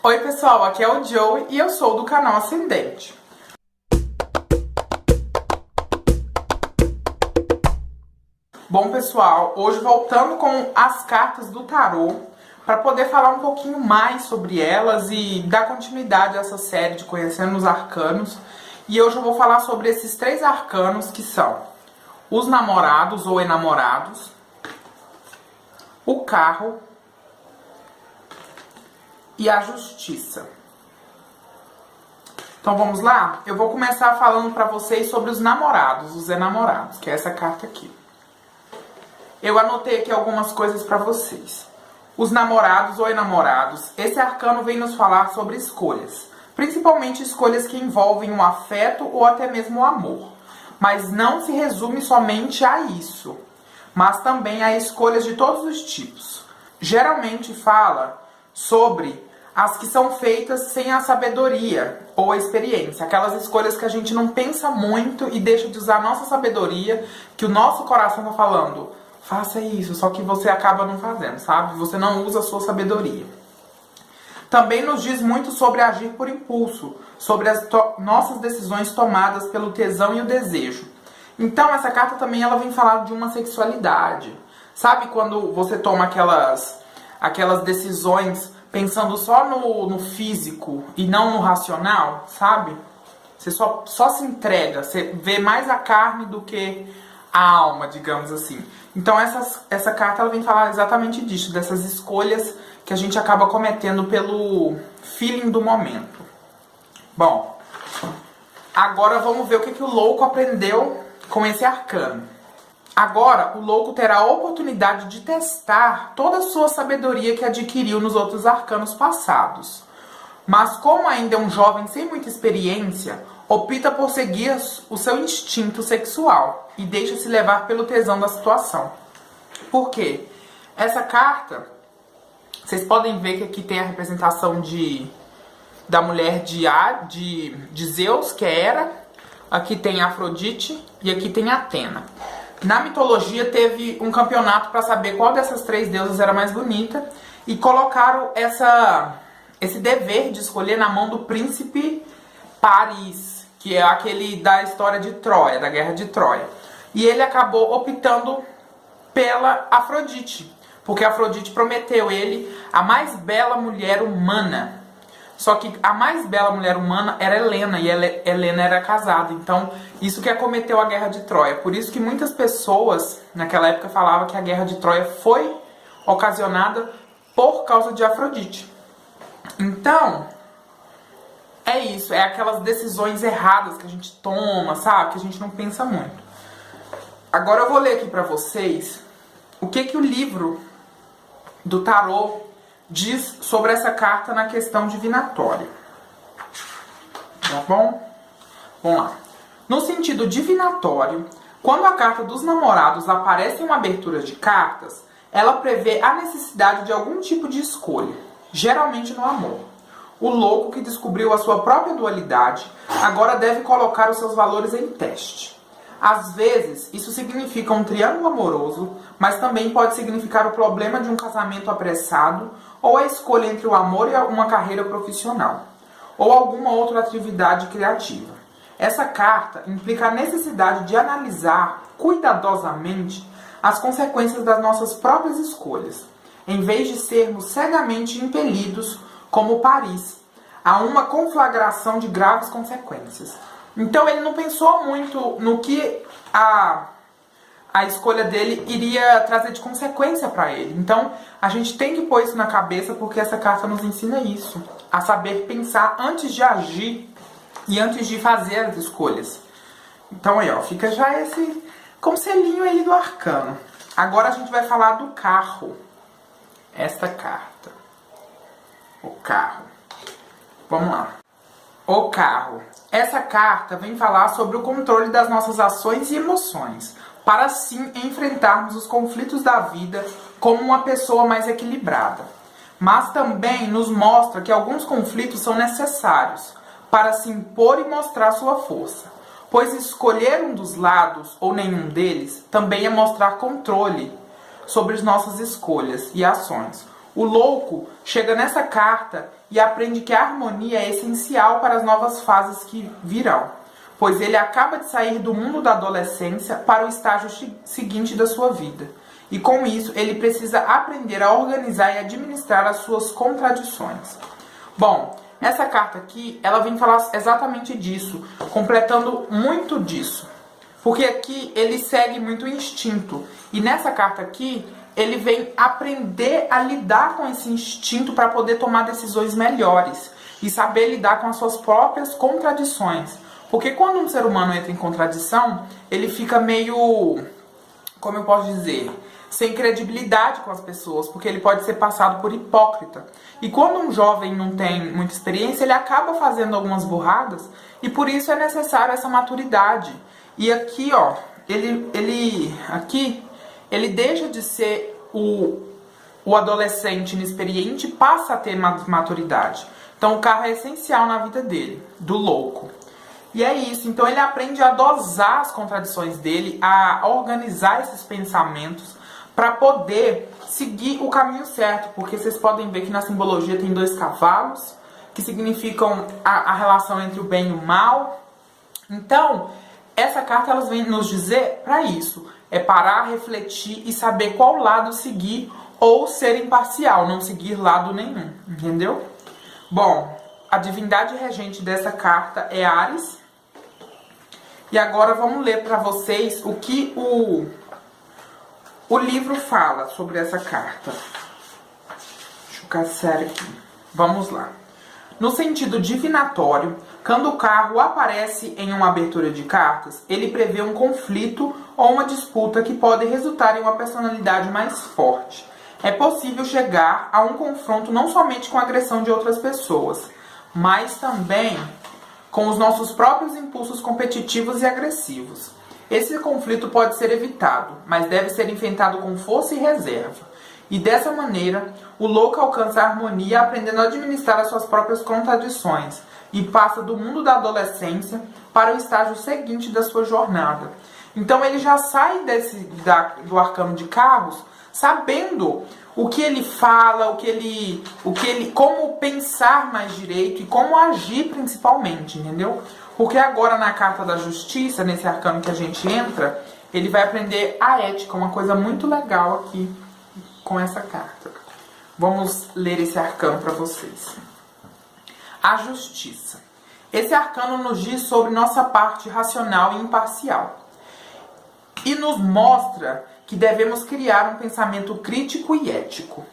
Oi pessoal, aqui é o Joey e eu sou do canal Ascendente. Bom pessoal, hoje voltando com as cartas do tarô, para poder falar um pouquinho mais sobre elas e dar continuidade a essa série de Conhecendo os Arcanos. E hoje eu vou falar sobre esses 3 arcanos que são os namorados ou enamorados, o carro e a justiça. Então vamos lá? Eu vou começar falando para vocês sobre os namorados, os enamorados, que é essa carta aqui. Eu anotei aqui algumas coisas para vocês. Os namorados ou enamorados, esse arcano vem nos falar sobre escolhas. Principalmente escolhas que envolvem o afeto ou até mesmo o amor. Mas não se resume somente a isso, mas também a escolhas de todos os tipos. Geralmente fala sobre as que são feitas sem a sabedoria ou a experiência. Aquelas escolhas que a gente não pensa muito e deixa de usar a nossa sabedoria, que o nosso coração tá falando, faça isso, só que você acaba não fazendo, sabe? Você não usa a sua sabedoria. Também nos diz muito sobre agir por impulso, sobre as nossas decisões tomadas pelo tesão e o desejo. Então essa carta também ela vem falar de uma sexualidade. Sabe quando você toma aquelas decisões pensando só no físico e não no racional, sabe? Você só se entrega, você vê mais a carne do que a alma, digamos assim. Então essa carta ela vem falar exatamente disso, dessas escolhas que a gente acaba cometendo pelo feeling do momento. Bom, agora vamos ver o que o louco aprendeu com esse arcano. Agora, o louco terá a oportunidade de testar toda a sua sabedoria que adquiriu nos outros arcanos passados. Mas como ainda é um jovem sem muita experiência, opta por seguir o seu instinto sexual e deixa-se levar pelo tesão da situação. Por quê? Essa carta, vocês podem ver que aqui tem a representação da mulher de Zeus, que é Hera. Aqui tem Afrodite e aqui tem Atena. Na mitologia teve um campeonato para saber qual dessas 3 deusas era mais bonita e colocaram esse dever de escolher na mão do príncipe Paris, que é aquele da história de Troia, da guerra de Troia. E ele acabou optando pela Afrodite, porque Afrodite prometeu ele a mais bela mulher humana. Só que a mais bela mulher humana era Helena, e Helena era casada. Então, isso que acometeu a Guerra de Troia. Por isso que muitas pessoas, naquela época, falavam que a Guerra de Troia foi ocasionada por causa de Afrodite. Então, é isso. É aquelas decisões erradas que a gente toma, sabe? Que a gente não pensa muito. Agora eu vou ler aqui pra vocês o que o livro do tarô diz sobre essa carta na questão divinatória. Tá bom? Vamos lá. No sentido divinatório, quando a carta dos namorados aparece em uma abertura de cartas, ela prevê a necessidade de algum tipo de escolha, geralmente no amor. O louco que descobriu a sua própria dualidade agora deve colocar os seus valores em teste. Às vezes, isso significa um triângulo amoroso, mas também pode significar o problema de um casamento apressado ou a escolha entre o amor e uma carreira profissional, ou alguma outra atividade criativa. Essa carta implica a necessidade de analisar cuidadosamente as consequências das nossas próprias escolhas, em vez de sermos cegamente impelidos, como Paris, a uma conflagração de graves consequências. Então ele não pensou muito no que a escolha dele iria trazer de consequência para ele. Então a gente tem que pôr isso na cabeça, porque essa carta nos ensina isso. A saber pensar antes de agir e antes de fazer as escolhas. Então aí ó, fica já esse conselhinho aí do arcano. Agora a gente vai falar do carro. Esta carta. O carro. Vamos lá. O carro. Essa carta vem falar sobre o controle das nossas ações e emoções, para assim enfrentarmos os conflitos da vida como uma pessoa mais equilibrada. Mas também nos mostra que alguns conflitos são necessários para se impor e mostrar sua força, pois escolher um dos lados ou nenhum deles também é mostrar controle sobre as nossas escolhas e ações, O louco chega nessa carta e aprende que a harmonia é essencial para as novas fases que virão, pois ele acaba de sair do mundo da adolescência para o estágio seguinte da sua vida. E com isso, ele precisa aprender a organizar e administrar as suas contradições. Bom, essa carta aqui, ela vem falar exatamente disso, completando muito disso. Porque aqui ele segue muito o instinto. E nessa carta aqui, ele vem aprender a lidar com esse instinto para poder tomar decisões melhores. E saber lidar com as suas próprias contradições. Porque quando um ser humano entra em contradição, ele fica meio, como eu posso dizer, sem credibilidade com as pessoas, porque ele pode ser passado por hipócrita. E quando um jovem não tem muita experiência, ele acaba fazendo algumas burradas, e por isso é necessário essa maturidade. E aqui, ó, ele deixa de ser o adolescente inexperiente e passa a ter maturidade. Então o carro é essencial na vida dele, do louco. E é isso, então ele aprende a dosar as contradições dele, a organizar esses pensamentos para poder seguir o caminho certo, porque vocês podem ver que na simbologia tem 2 cavalos, que significam a relação entre o bem e o mal. Então, essa carta elas vem nos dizer para isso, é parar, refletir e saber qual lado seguir ou ser imparcial, não seguir lado nenhum, entendeu? Bom, a divindade regente dessa carta é Áries. E agora vamos ler para vocês o que o livro fala sobre essa carta. Deixa eu ficar sério aqui. Vamos lá. No sentido divinatório, quando o carro aparece em uma abertura de cartas, ele prevê um conflito ou uma disputa que pode resultar em uma personalidade mais forte. É possível chegar a um confronto não somente com a agressão de outras pessoas, mas também com os nossos próprios impulsos competitivos e agressivos. Esse conflito pode ser evitado, mas deve ser enfrentado com força e reserva. E dessa maneira, o louco alcança a harmonia aprendendo a administrar as suas próprias contradições e passa do mundo da adolescência para o estágio seguinte da sua jornada. Então ele já sai do arcano de carros sabendo o que ele fala, como pensar mais direito e como agir principalmente, entendeu? Porque agora na carta da justiça, nesse arcano que a gente entra, ele vai aprender a ética, uma coisa muito legal aqui com essa carta. Vamos ler esse arcano para vocês. A justiça. Esse arcano nos diz sobre nossa parte racional e imparcial. E nos mostra que devemos criar um pensamento crítico e ético.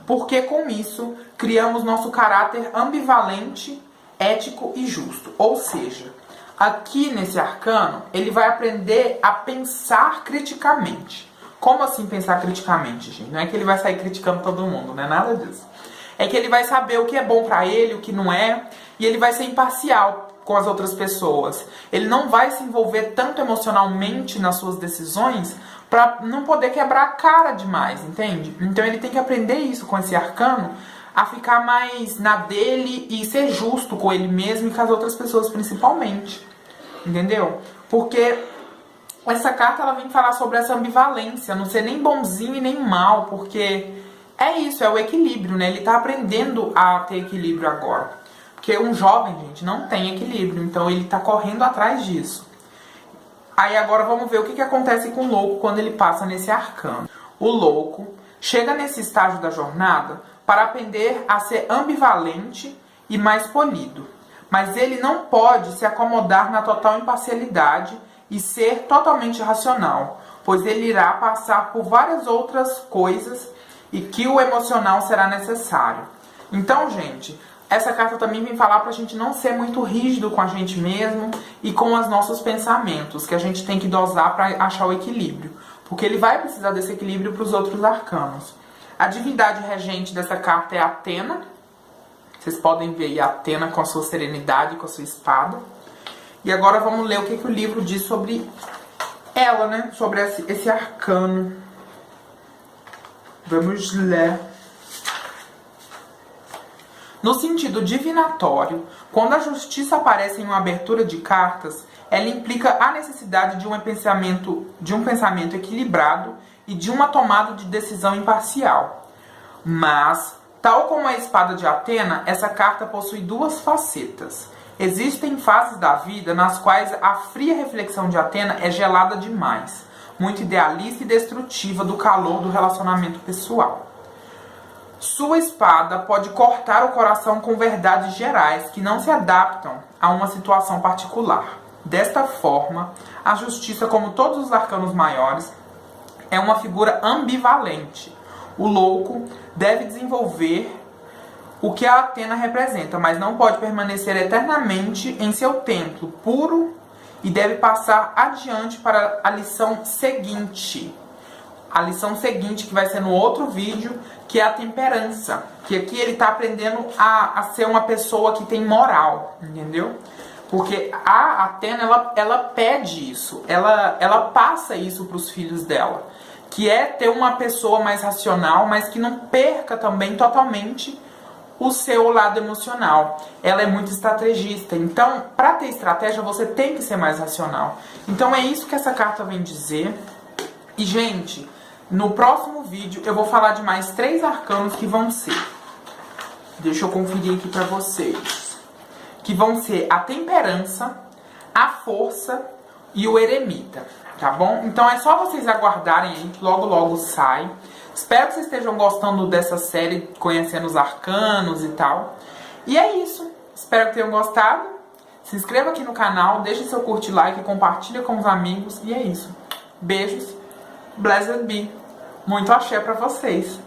Porque com isso, criamos nosso caráter ambivalente, ético e justo. Ou seja, aqui nesse arcano, ele vai aprender a pensar criticamente. Como assim pensar criticamente, gente? Não é que ele vai sair criticando todo mundo, não é nada disso. É que ele vai saber o que é bom pra ele, o que não é, e ele vai ser imparcial com as outras pessoas. Ele não vai se envolver tanto emocionalmente nas suas decisões pra não poder quebrar a cara demais, entende? Então ele tem que aprender isso com esse arcano, a ficar mais na dele e ser justo com ele mesmo e com as outras pessoas principalmente, entendeu? Porque essa carta ela vem falar sobre essa ambivalência, não ser nem bonzinho e nem mal, porque é isso, é o equilíbrio, né? Ele tá aprendendo a ter equilíbrio agora. Porque um jovem, gente, não tem equilíbrio, então ele tá correndo atrás disso. Aí agora vamos ver o que acontece com o louco quando ele passa nesse arcano. O louco chega nesse estágio da jornada para aprender a ser ambivalente e mais polido. Mas ele não pode se acomodar na total imparcialidade e ser totalmente racional, pois ele irá passar por várias outras coisas e que o emocional será necessário. Então, gente, essa carta também vem falar para a gente não ser muito rígido com a gente mesmo e com os nossos pensamentos, que a gente tem que dosar para achar o equilíbrio, porque ele vai precisar desse equilíbrio para os outros arcanos. A divindade regente dessa carta é Atena. Vocês podem ver aí Atena com a sua serenidade, com a sua espada. E agora vamos ler o que o livro diz sobre ela, né? Sobre esse arcano. Vamos ler. No sentido divinatório, quando a justiça aparece em uma abertura de cartas, ela implica a necessidade de um pensamento equilibrado e de uma tomada de decisão imparcial. Mas, tal como a espada de Atena, essa carta possui duas facetas. Existem fases da vida nas quais a fria reflexão de Atena é gelada demais, muito idealista e destrutiva do calor do relacionamento pessoal. Sua espada pode cortar o coração com verdades gerais que não se adaptam a uma situação particular. Desta forma, a justiça, como todos os arcanos maiores, é uma figura ambivalente. O louco deve desenvolver o que a Atena representa, mas não pode permanecer eternamente em seu templo puro e deve passar adiante para a lição seguinte. A lição seguinte, que vai ser no outro vídeo, que é a temperança. Que aqui ele está aprendendo a ser uma pessoa que tem moral, entendeu? Porque a Atena, ela pede isso, ela passa isso para os filhos dela. Que é ter uma pessoa mais racional, mas que não perca também totalmente o seu lado emocional. Ela é muito estrategista. Então, para ter estratégia, você tem que ser mais racional. Então, é isso que essa carta vem dizer. E, gente, no próximo vídeo eu vou falar de mais 3 arcanos que vão ser. Deixa eu conferir aqui para vocês. Que vão ser a temperança, a força e o eremita. Tá bom? Então é só vocês aguardarem aí, que logo logo sai. Espero que vocês estejam gostando dessa série, conhecendo os arcanos e tal. E é isso. Espero que tenham gostado. Se inscreva aqui no canal, deixe seu curtir, like, compartilha com os amigos. E é isso. Beijos. Blessed be. Muito axé pra vocês.